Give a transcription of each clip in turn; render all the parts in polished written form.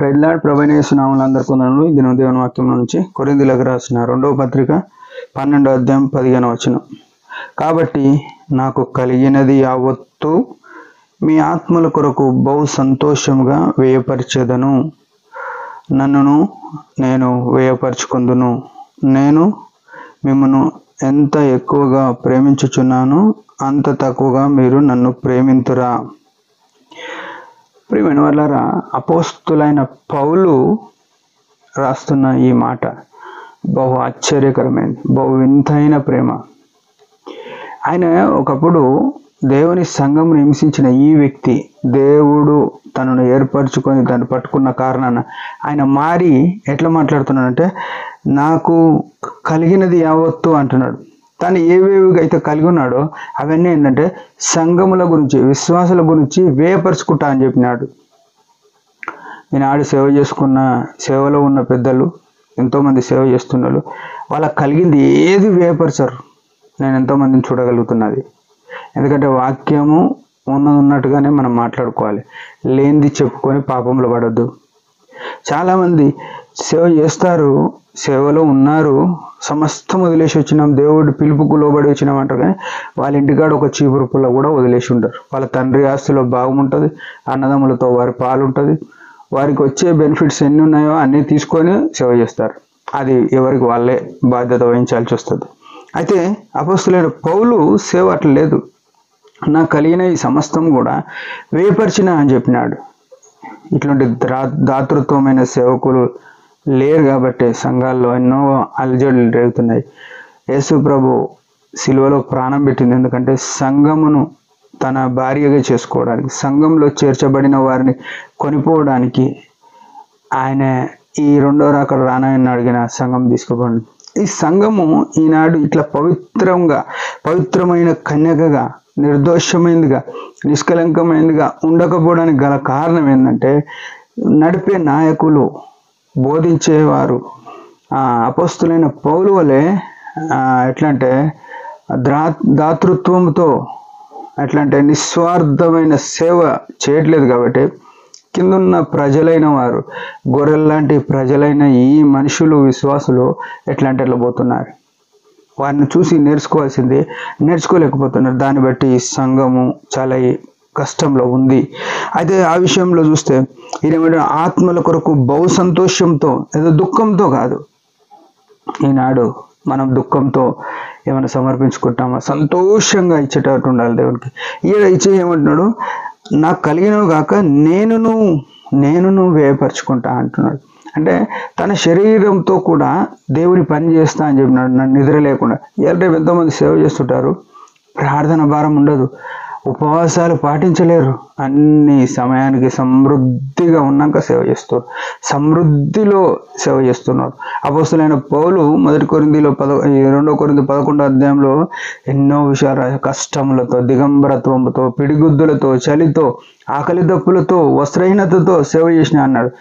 ప్రైజ్లాడ్ ప్రభువైన యేసు నామములో అందరికీ వందనాలు. ఈ దినం దేవుని వాక్యం నుంచి కొరింథీయులకు రాసిన 2వ పత్రిక 12వ అధ్యాయం 15వ వచనం. కాబట్టి నాకు కలిగినది యావత్తు మీ ఆత్మల కొరకు బహు సంతోషముగా వ్యయపరిచెదను. నన్నును నేను వ్యయపరచుకొందును. నేను మిమ్మను ఎంత ఎక్కువగా ప్రేమించుచున్నానో అంత తక్కువగా మీరు నన్ను ప్రేమింతురా. ప్రియమైన వాళ్ళారా, అపోస్తులైన పౌలు రాస్తున్న ఈ మాట బహు ఆశ్చర్యకరమైనది, బహు వింతైన ప్రేమ. ఆయన ఒకప్పుడు దేవుని సంఘమును హింసించిన ఈ వ్యక్తి దేవుడు తనను ఏర్పరచుకొని దాన్ని పట్టుకున్న కారణాన ఆయన మారి ఎట్లా మాట్లాడుతున్నాడంటే, నాకు కలిగినది యావత్తు అంటున్నాడు. తను ఏవేవిగా అయితే కలిగి ఉన్నాడో అవన్నీ ఏంటంటే సంఘముల గురించి, విశ్వాసుల గురించి వ్యయపరుచుకుంటా అని చెప్పినాడు. ఈనాడు సేవ చేసుకున్న, సేవలో ఉన్న పెద్దలు ఎంతోమంది సేవ చేస్తున్నారు, వాళ్ళకి కలిగింది ఏది వ్యయపరచరు. నేను ఎంతోమందిని చూడగలుగుతున్నది. ఎందుకంటే వాక్యము ఉన్నట్టుగానే మనం మాట్లాడుకోవాలి, లేనిది చెప్పుకొని పాపంలో పడద్దు. చాలామంది సేవ చేస్తారు, సేవలో ఉన్నారు, సమస్తం వదిలేసి వచ్చినాం, దేవుడు పిలుపుకు లోబడి వచ్చినాం అంటారు. కానీ వాళ్ళ ఇంటికాడ ఒక చీపురు పుల్ల కూడా వదిలేసి ఉంటారు. వాళ్ళ తండ్రి ఆస్తిలో భాగం ఉంటుంది, అన్నదమ్ములతో వారి పాలు ఉంటుంది, వారికి వచ్చే బెనిఫిట్స్ ఎన్ని ఉన్నాయో అన్నీ తీసుకొని సేవ చేస్తారు. అది ఎవరికి వాళ్ళే బాధ్యత వహించాల్సి వస్తుంది. అయితే అపోస్తులైన పౌలు సేవ అట్లా లేదు. నాకు కలిగిన ఈ సమస్తం కూడా వ్యయపరిచిన అని చెప్పినాడు. ఇట్లాంటి దాతృత్వమైన సేవకులు లేరు కాబట్టి సంఘాల్లో ఎన్నో అలజడులు రేగుతున్నాయి. యేసు ప్రభు సిలువలో ప్రాణం పెట్టింది ఎందుకంటే సంఘమును తన భార్యగా చేసుకోవడానికి, సంఘంలో చేర్చబడిన వారిని కొనిపోవడానికి. ఆయన ఈ రెండో రాకడ రానాయని అడిగిన సంఘం తీసుకుపోండి. ఈ సంఘము ఈనాడు ఇట్లా పవిత్రమైన కన్యకగా, నిర్దోషమైనదిగా, నిష్కలంకమైనదిగా ఉండకపోవడానికి గల కారణం ఏంటంటే, నడిపే నాయకులు, బోధించేవారు అపోస్తులైన పౌలు వలె ఎట్లా అంటే దాతృత్వంతో, ఎట్లా అంటే నిస్వార్థమైన సేవ చేయట్లేదు. కాబట్టి కిందున్న ప్రజలైన వారు, గొర్రెల్లాంటి ప్రజలైన ఈ మనుషులు, విశ్వాసులు ఎట్లా అంటే ఎట్లా పోతున్నారు. వారిని చూసి నేర్చుకోవాల్సింది నేర్చుకోలేకపోతున్నారు. దాన్ని బట్టి ఈ సంఘము చాలా కష్టంలో ఉంది. అయితే ఆ విషయంలో చూస్తే ఈయన ఆత్మల కొరకు బహు సంతోషంతో, ఏదో దుఃఖంతో కాదు. ఈనాడు మనం దుఃఖంతో ఏమైనా సమర్పించుకుంటామా? సంతోషంగా ఇచ్చేటట్టు ఉండాలి దేవునికి. ఈయన ఇచ్చే ఏమంటున్నాడు, నాకు కలిగినవి కాక నేనును వ్యయపరచుకుంటా అంటున్నాడు. అంటే తన శరీరంతో కూడా దేవుని పని చేస్తా అని చెప్పినాడు. నన్ను నిద్ర లేకుండా. రేపు ఎంతోమంది సేవ చేస్తుంటారు, ప్రార్థన భారం ఉండదు, ఉపవాసాలు పాటించలేరు, అన్ని సమయానికి సమృద్ధిగా ఉన్నాక సేవ చేస్తారు, సమృద్ధిలో సేవ చేస్తున్నారు. అపోస్తులైన పౌలు 2 కొరింథీలో 11వ అధ్యాయంలో ఎన్నో విషయాలు, కష్టములతో, దిగంబరత్వంతో, పిడిగుద్దులతో, చలితో, ఆకలి దప్పులతో, వస్త్రహీనతతో సేవ చేసిన అన్నాడు.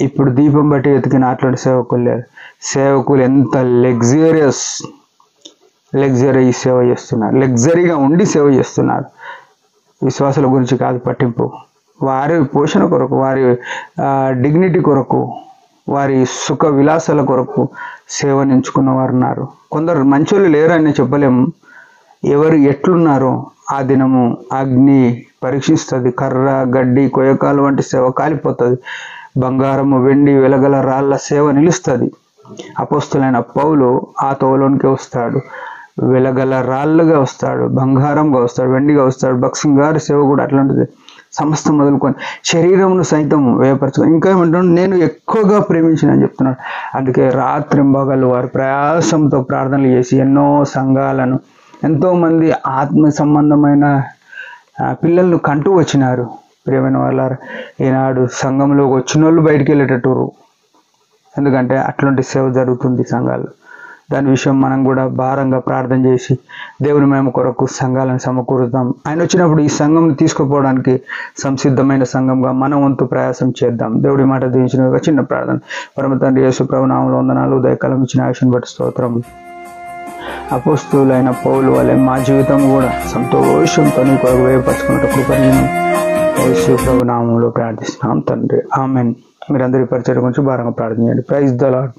ఇప్పుడు దీపం బట్టి వెతికిన అట్లాంటి సేవకులు లేరు. సేవకులు ఎంత లగ్జరీ సేవ చేస్తున్నారు, లగ్జరీగా ఉండి సేవ చేస్తున్నారు. విశ్వాసాల గురించి కాదు పట్టింపు, వారి పోషణ కొరకు, వారి డిగ్నిటీ కొరకు, వారి సుఖ విలాసాల కొరకు సేవను ఎంచుకున్న వారు ఉన్నారు. కొందరు మంచోళ్ళు లేరని చెప్పలేము. ఎవరు ఎట్లున్నారో ఆ దినము అగ్ని పరీక్షిస్తుంది. కర్ర, గడ్డి, కొయ్యకాలు వంటి సేవ కాలిపోతుంది. బంగారము, వెండి, వెలగల రాళ్ళ సేవ నిలుస్తుంది. అపోస్తులైన పౌలు ఆ తోలోనికి వస్తాడు, వెలగల రాళ్ళుగా వస్తాడు, బంగారంగా వస్తాడు, వెండిగా వస్తాడు. భక్సింగ్ గారి సేవ కూడా అట్లాంటిది. సమస్తం మొదలుకొని శరీరమును సైతం వ్యయపరచుకొని, ఇంకా ఏమంటాడు, నేను ఎక్కువగా ప్రేమించిన అని చెప్తున్నాడు. అందుకే రాత్రింబగళ్ళు వారు ప్రయాసంతో ప్రార్థనలు చేసి ఎన్నో సంఘాలను, ఎంతోమంది ఆత్మ సంబంధమైన పిల్లలను కంటూ వచ్చినారు. ప్రియమైన వాళ్ళ ఈనాడు సంఘంలోకి వచ్చిన వాళ్ళు బయటికి వెళ్ళేటట్టు. ఎందుకంటే అట్లాంటి సేవ జరుగుతుంది సంఘాలు. దాని విషయం మనం కూడా భారంగా ప్రార్థన చేసి దేవుని మహిమ కొరకు సంఘాలను సమకూరుద్దాం. ఆయన వచ్చినప్పుడు ఈ సంఘం తీసుకుపోవడానికి సంసిద్ధమైన సంఘంగా మనం వంతు ప్రయాసం చేద్దాం. దేవుడి మాట దీవించిన ఒక చిన్న ప్రార్థన. పరమ తండ్రి యేసు ప్రభు నామములో వందనాలు. ఉదయకాలం ఇచ్చిన ఆయుష్ను బట్టి స్తోత్రం. అపోస్తులైన పౌలు వలె మా జీవితం కూడా సంతోషంతో నీ కొరకు వ్యయపరచుకున్నట్టు కృపను యేసు ప్రభు నామములో ప్రార్థిస్తున్నాం తండ్రి, ఆమెన్. మీరందరి పరిచయం గురించి భారంగా ప్రార్థన చేయండి. Praise the lord.